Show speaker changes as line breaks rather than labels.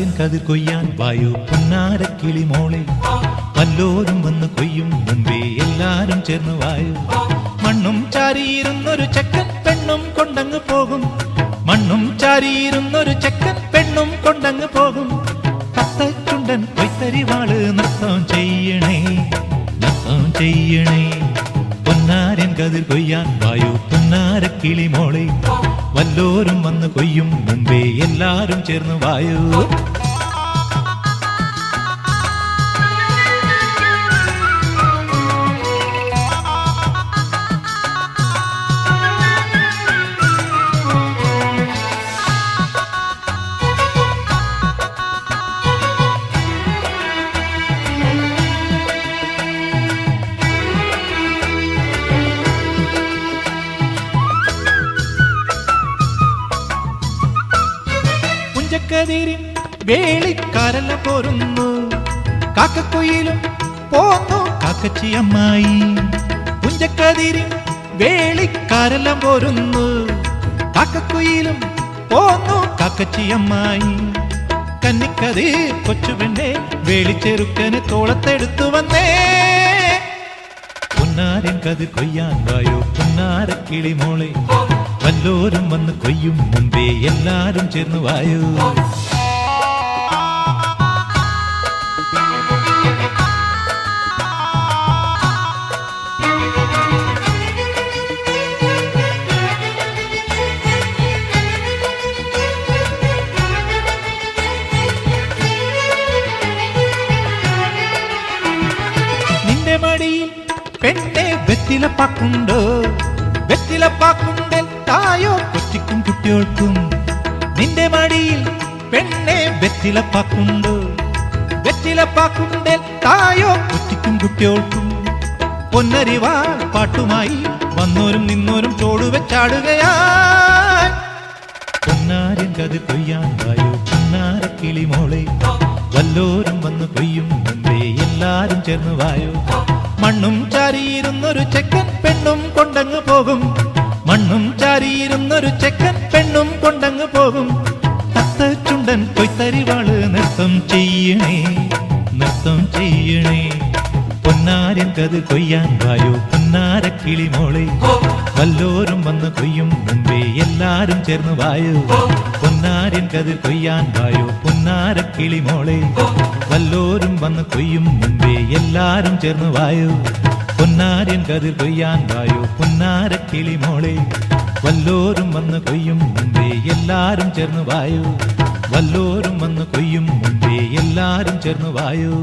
പൊന്നാര്യൻ കതിർ കൊയ്യാൻ വായു പൊന്നാരക്കിളി മോളെ വല്ലോരും വന്ന് കൊയ്യും മുമ്പേ എല്ലാരും ചേർന്ന് വായു മണ്ണും ചാരിയിരുന്നൊരു ചെക്കൻ പെണ്ണും കൊണ്ടങ്ങ് പോകും മണ്ണും ചാരിയിരുന്നൊരു ചെക്കൻ പെണ്ണും കൊണ്ടങ്ങ് പോകും തത്തച്ചുണ്ടൻ കൊയ്ത്തരിവാള് നൃത്തം ചെയ്യണേ നൃത്തം ചെയ്യണേ പൊന്നാര്യൻ കതിർ കൊയ്യാൻ വായു പൊന്നാരക്കിളി മോളെ വല്ലോരും വന്ന് കൊയ്യും മുമ്പേ എല്ലാരും ചേർന്ന് വായു ിൻ വേളിക്കാരല്ല പോരുന്നു കാക്കക്കുയിലും പോന്നു കാക്കച്ചിയമ്മായി പുഞ്ചക്കതിരിൻ വേളിക്കാരെല്ലാം പോരുന്നു കാക്കക്കുയിലും പോന്നു കാക്കച്ചിയമ്മായി കന്നിക്കതി കൊച്ചുപെണ്ണെ വേളിച്ചെറുക്കന് തോളത്തെടുത്തു വന്നേ പൊന്നാരൻ കതിർ കൊയ്യാൻ വായോ പൊന്നാരക്കിളി മോളെ വല്ലോരും വന്ന് കൊയ്യും മുമ്പേ എല്ലാരും ചേർന്ന് വായു നിന്റെ മടിയിൽ പെണ്ണെ വെറ്റിലപ്പാക്കുണ്ടോ വെറ്റിലപ്പാക്കുണ്ടേ തായോ കൊച്ചിക്കും കുട്ടികൾക്കും നിന്റെ മടിയിൽ പെണ്ണെ വെറ്റിലപ്പാക്കുണ്ടോ വെറ്റിലപ്പാക്കുണ്ടേ തായോ കൊച്ചിക്കും കുട്ടികൾക്കും പൊന്നരിവാ പാട്ടുമായി വന്നോരും നിന്നോരും ചോടുവെച്ചാടുകയായി പൊന്നാര്യൻ കതിർ കൊയ്യാൻ വായോ പൊന്നാരക്കിളി മോളെ വല്ലോരും വന്ന് കൊയ്യും മുമ്പേ എല്ലാരും ചേർന്ന് വായോ മണ്ണും ചാരിയിരുന്നൊരു ചെക്കൻ പെണ്ണും കൊണ്ടങ്ങ് പോകും മണ്ണും ചാരിയിരുന്നൊരു ചെക്കൻ പെണ്ണും കൊണ്ടങ്ങ് പോകും തത്തച്ചുണ്ടൻ കൊയ്ത്തരിവാള് നൃത്തം ചെയ്യണേ നൃത്തം ചെയ്യണേ പൊന്നാര്യൻ കതിർ കൊയ്യാൻ വായോ പൊന്നാരക്കിളി മോളെ വല്ലോരും വന്ന് കൊയ്യും മുമ്പേ എല്ലാരും ചേർന്ന് വായോ പൊന്നാര്യൻ കതിർ കൊയ്യാൻ വായോ പൊന്നാരക്കിളി മോളെ വല്ലോരും വന്ന് കൊയ്യും മുമ്പേ എല്ലാരും ചേർന്ന് വായോ പൊന്നാര്യൻ കതിർ കൊയ്യാൻ വായോ പൊന്നാരക്കിളി മോളെ വല്ലോരും വന്ന് കൊയ്യും മുമ്പേ എല്ലാരും ചേർന്ന് വായോ വല്ലോരും വന്ന് കൊയ്യും മുമ്പേ എല്ലാരും ചേർന്ന് വായോ